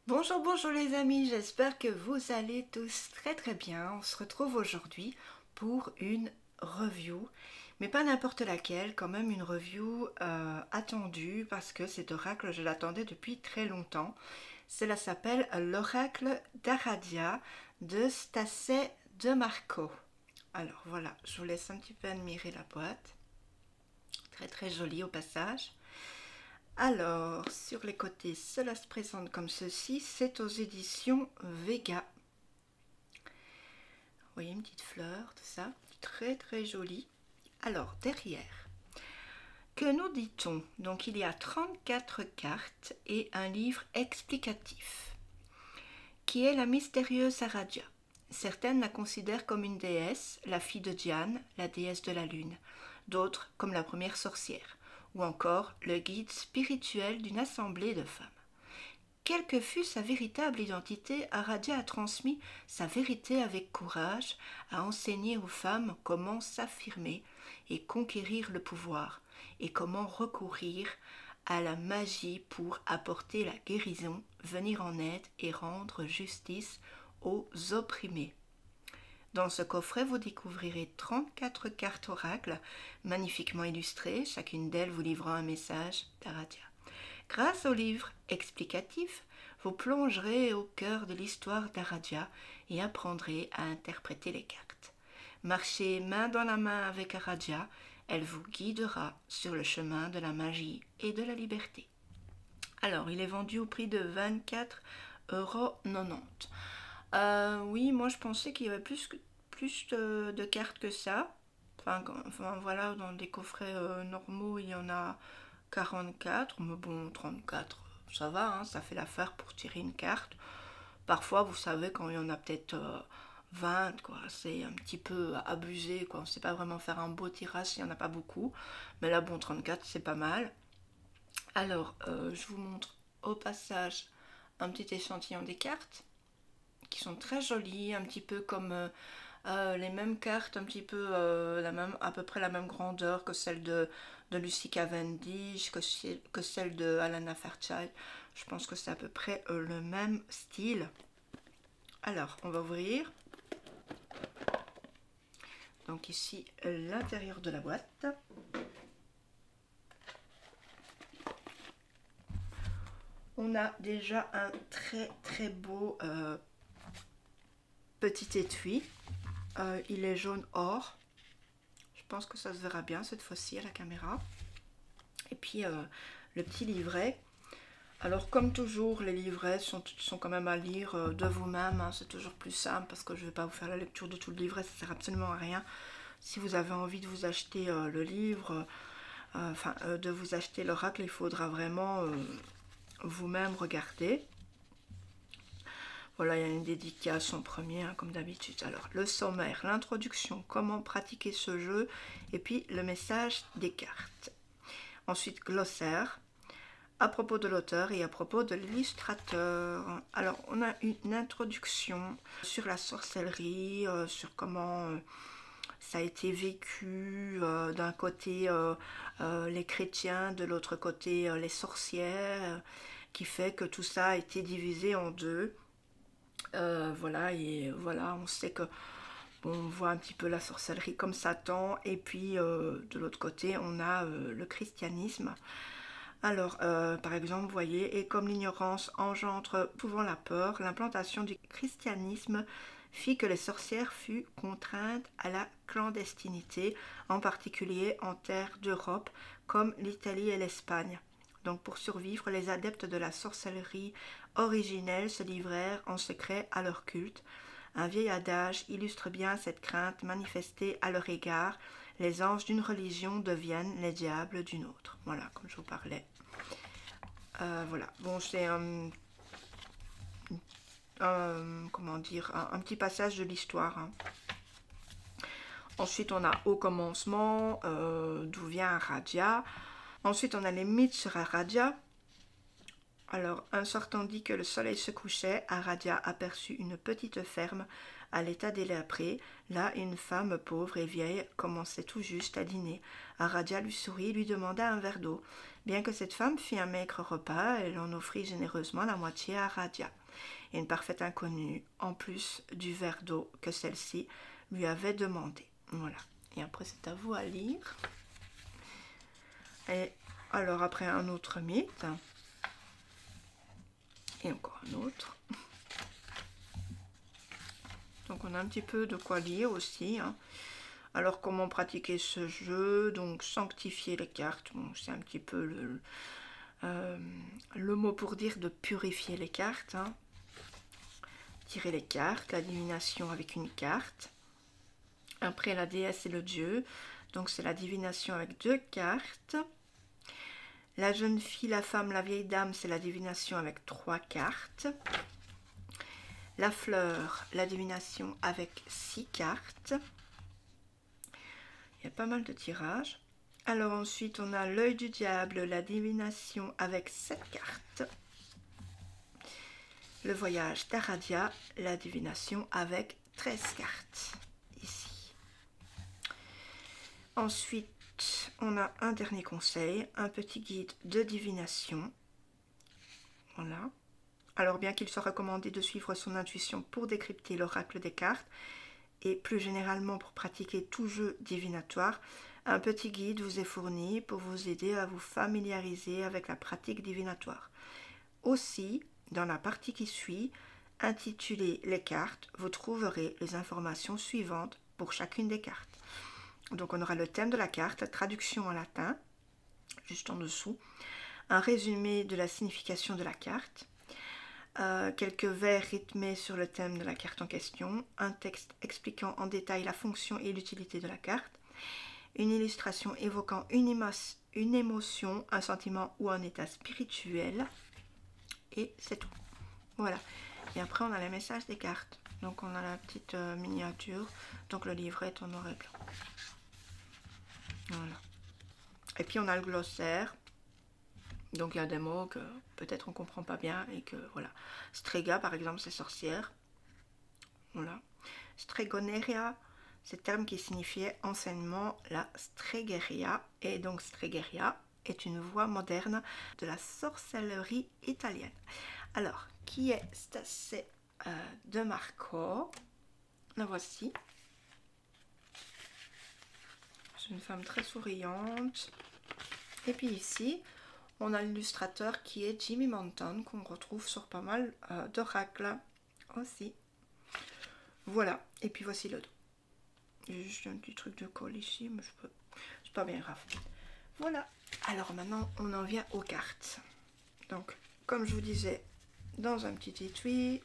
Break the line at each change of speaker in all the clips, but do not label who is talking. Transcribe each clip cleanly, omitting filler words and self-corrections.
Bonjour, bonjour les amis, j'espère que vous allez tous très bien. On se retrouve aujourd'hui pour une review, mais pas n'importe laquelle, quand même une review attendue parce que cet oracle, je l'attendais depuis très longtemps. Cela s'appelle l'oracle d'Aradia de Stacey de Marco. Alors voilà, je vous laisse un petit peu admirer la boîte. Très jolie au passage. Alors, sur les côtés, cela se présente comme ceci. C'est aux éditions Vega. Vous voyez, une petite fleur, tout ça. Très jolie. Alors, derrière, que nous dit-on? Donc, il y a 34 cartes et un livre explicatif. Qui est la mystérieuse Aradia? Certaines la considèrent comme une déesse, la fille de Diane, la déesse de la lune. D'autres comme la première sorcière, ou encore le guide spirituel d'une assemblée de femmes. Quelle que fût sa véritable identité, Aradia a transmis sa vérité avec courage, a enseigné aux femmes comment s'affirmer et conquérir le pouvoir, et comment recourir à la magie pour apporter la guérison, venir en aide et rendre justice aux opprimés. Dans ce coffret, vous découvrirez 34 cartes oracles magnifiquement illustrées, chacune d'elles vous livrant un message d'Aradia. Grâce au livre explicatif, vous plongerez au cœur de l'histoire d'Aradia et apprendrez à interpréter les cartes. Marchez main dans la main avec Aradia, elle vous guidera sur le chemin de la magie et de la liberté. Alors, il est vendu au prix de 24,90 €. Oui, moi je pensais qu'il y avait plus de cartes que ça. Enfin, voilà, dans des coffrets normaux, il y en a 44, mais bon, 34, ça va, hein, ça fait l'affaire pour tirer une carte. Parfois, vous savez, quand il y en a peut-être 20, quoi, c'est un petit peu abusé, quoi. On ne sait pas vraiment faire un beau tirage s'il n'y en a pas beaucoup. Mais là, bon, 34, c'est pas mal. Alors, je vous montre au passage un petit échantillon des cartes qui sont très jolies, un petit peu comme les mêmes cartes, un petit peu à peu près la même grandeur que celle de Lucy Cavendish, que celle de Alana Fairchild. Je pense que c'est à peu près le même style. Alors, on va ouvrir. Donc ici, l'intérieur de la boîte. On a déjà un très beau petit étui. Il est jaune or. Je pense que ça se verra bien cette fois-ci à la caméra. Et puis le petit livret. Alors comme toujours, les livrets sont quand même à lire de vous-même. Hein. C'est toujours plus simple parce que je ne vais pas vous faire la lecture de tout le livret. Ça ne sert absolument à rien. Si vous avez envie de vous acheter le livre, de vous acheter l'oracle, il faudra vraiment vous-même regarder. Voilà, il y a une dédicace en premier, hein, comme d'habitude. Alors, le sommaire, l'introduction, comment pratiquer ce jeu, et puis le message des cartes. Ensuite, glossaire, à propos de l'auteur et à propos de l'illustrateur. Alors, on a une introduction sur la sorcellerie, sur comment ça a été vécu, d'un côté les chrétiens, de l'autre côté les sorcières, qui fait que tout ça a été divisé en deux. Voilà, et voilà, on sait que bon, on voit un petit peu la sorcellerie comme Satan, et puis de l'autre côté, on a le christianisme. Alors, par exemple, vous voyez, et comme l'ignorance engendre souvent la peur, l'implantation du christianisme fit que les sorcières furent contraintes à la clandestinité, en particulier en terre d'Europe, comme l'Italie et l'Espagne. Donc pour survivre, les adeptes de la sorcellerie originelle se livrèrent en secret à leur culte. Un vieil adage illustre bien cette crainte manifestée à leur égard. Les anges d'une religion deviennent les diables d'une autre. Voilà, comme je vous parlais. Voilà, bon, c'est comment dire, un petit passage de l'histoire. Hein. Ensuite, on a au commencement, d'où vient Aradia. Ensuite, on a les mythes sur Aradia. Alors, un soir tandis que le soleil se couchait, Aradia aperçut une petite ferme à l'état délabré. Là, une femme pauvre et vieille commençait tout juste à dîner. Aradia lui sourit et lui demanda un verre d'eau. Bien que cette femme fît un maigre repas, elle en offrit généreusement la moitié à Aradia. Et une parfaite inconnue, en plus du verre d'eau que celle-ci lui avait demandé. Voilà. Et après, c'est à vous à lire. Et alors, après, un autre mythe. Et encore un autre. Donc on a un petit peu de quoi lire aussi. Hein. Alors comment pratiquer ce jeu? Donc sanctifier les cartes. Bon, c'est un petit peu le mot pour dire de purifier les cartes. Hein. Tirer les cartes, la divination avec une carte. Après la déesse et le dieu. Donc c'est la divination avec 2 cartes. La jeune fille, la femme, la vieille dame, c'est la divination avec 3 cartes. La fleur, la divination avec 6 cartes. Il y a pas mal de tirages. Alors ensuite, on a l'œil du diable, la divination avec 7 cartes. Le voyage d'Aradia, la divination avec 13 cartes. Ici. Ensuite, on a un dernier conseil, un petit guide de divination. Voilà. Alors bien qu'il soit recommandé de suivre son intuition pour décrypter l'oracle des cartes, et plus généralement pour pratiquer tout jeu divinatoire, un petit guide vous est fourni pour vous aider à vous familiariser avec la pratique divinatoire. Aussi, dans la partie qui suit, intitulée Les cartes, vous trouverez les informations suivantes pour chacune des cartes. Donc on aura le thème de la carte, traduction en latin, juste en dessous, un résumé de la signification de la carte, quelques vers rythmés sur le thème de la carte en question, un texte expliquant en détail la fonction et l'utilité de la carte, une illustration évoquant une émotion, un sentiment ou un état spirituel, et c'est tout. Voilà. Et après on a les messages des cartes. Donc on a la petite miniature, donc le livret est en noir et blanc. Voilà. Et puis on a le glossaire. Donc il y a des mots que peut-être on ne comprend pas bien et que voilà. Strega par exemple c'est sorcière. Voilà. Stregoneria, c'est le terme qui signifiait enseignement, la stregheria. Et donc stregheria est une voie moderne de la sorcellerie italienne. Alors, qui est Stasè de Marco? La voici. C'est une femme très souriante. Et puis ici, on a l'illustrateur qui est Jimmy Manton, qu'on retrouve sur pas mal d'oracles aussi. Voilà, et puis voici le dos. J'ai juste un petit truc de colle ici, mais c'est pas bien grave. Voilà, alors maintenant on en vient aux cartes. Donc, comme je vous disais, dans un petit étui,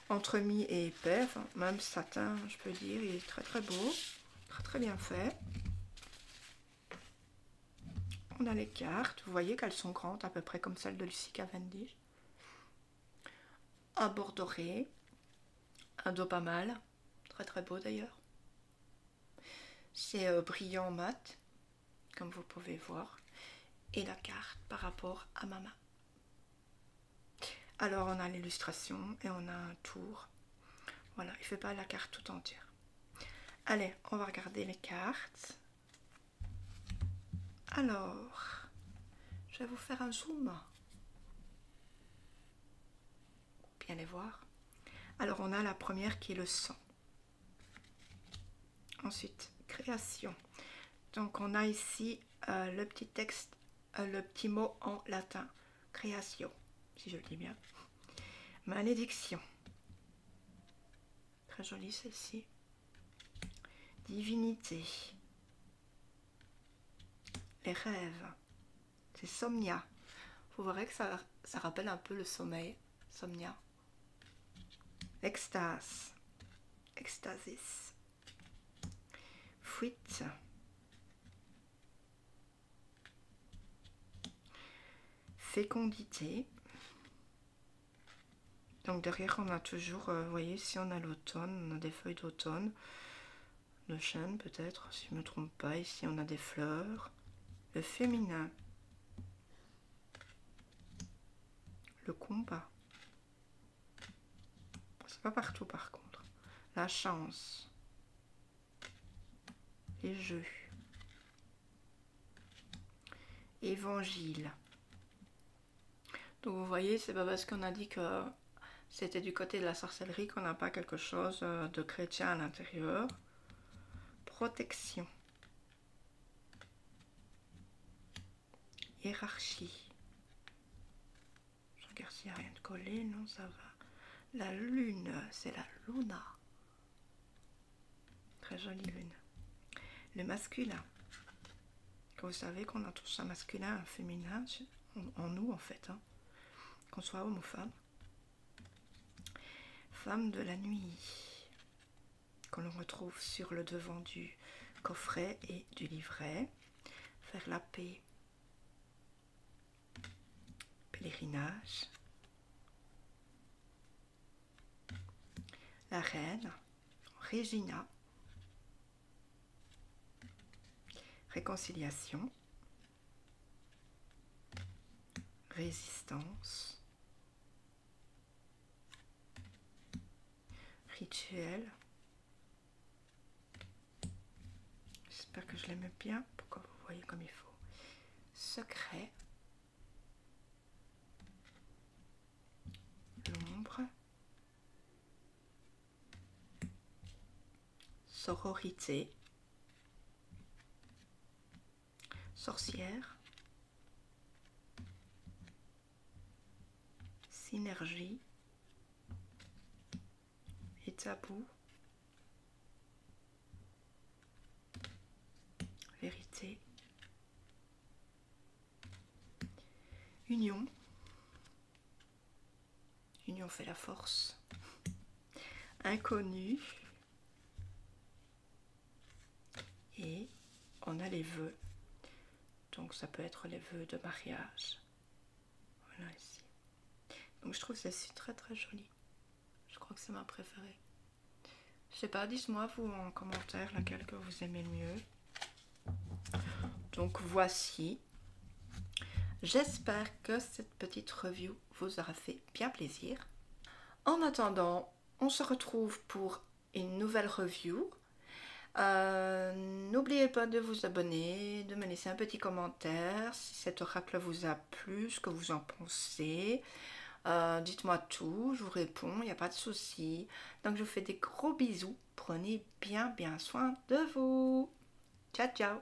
entremis et épais, enfin, même satin, je peux dire, il est très très beau, très très bien fait. On a les cartes, vous voyez qu'elles sont grandes, à peu près comme celles de Lucie Cavendish. Un bord doré, un dos pas mal, très très beau d'ailleurs. C'est brillant mat, comme vous pouvez voir, et la carte par rapport à ma main. Alors on a l'illustration et on a un tour. Voilà, il ne fait pas la carte tout entière. Allez, on va regarder les cartes. Alors, je vais vous faire un zoom. Bien les voir. Alors on a la première qui est le sang. Ensuite, création. Donc on a ici le petit texte, le petit mot en latin. Création, si je le dis bien. Malédiction. Très jolie celle-ci. Divinité. Les rêves. C'est somnia. Vous verrez que ça rappelle un peu le sommeil. Somnia. Extase. Extasis. Fuite. Fécondité. Donc derrière on a toujours, vous voyez ici on a l'automne, on a des feuilles d'automne, de chêne peut-être, si je ne me trompe pas. Ici on a des fleurs. Le féminin. le combat. C'est pas partout par contre. La chance. Les jeux. Évangile. Donc vous voyez, c'est pas parce qu'on a dit que c'était du côté de la sorcellerie qu'on n'a pas quelque chose de chrétien à l'intérieur. Protection. Hiérarchie. Je regarde s'il n'y a rien de collé, non ça va. La lune, c'est la luna. Très jolie lune. Le masculin. Vous savez qu'on a tous un masculin, un féminin en nous en fait, hein, qu'on soit homme ou femme. Femme de la nuit, que l'on retrouve sur le devant du coffret et du livret. Faire la paix. Pèlerinage. La reine, Regina. Réconciliation. Résistance. Rituel. J'espère que je l'aime bien pour que vous voyez comme il faut. Secret. L'ombre. Sororité. Sorcière. Synergie. Et tabou. Vérité. Union. Union fait la force. Inconnu. Et on a les vœux. Donc ça peut être les vœux de mariage. Voilà ici. Donc je trouve celle-ci très très jolie. Je crois que c'est ma préférée. Je sais pas, dites-moi vous en commentaire laquelle que vous aimez le mieux. Donc voici. J'espère que cette petite review vous aura fait bien plaisir. En attendant, on se retrouve pour une nouvelle review. N'oubliez pas de vous abonner, de me laisser un petit commentaire si cet oracle vous a plu, ce que vous en pensez. Dites-moi tout, je vous réponds, il n'y a pas de souci. Donc je vous fais des gros bisous, prenez bien soin de vous. Ciao ciao.